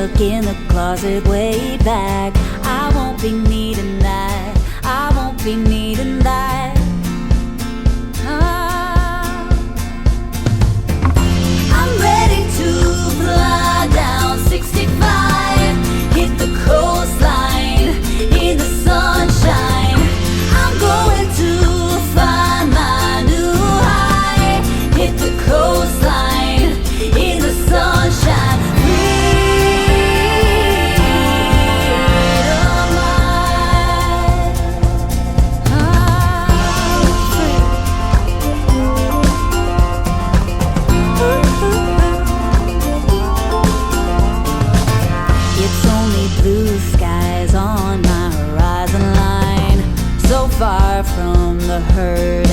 stuck in the closet way back. I won't be needing that. I won't be needing that. I'm ready to fly down 65, hit the coastline in the sunshine. I'm going to find my new high, hit the coastline in the sunshine. Blue skies on my horizon line, so far from the hurt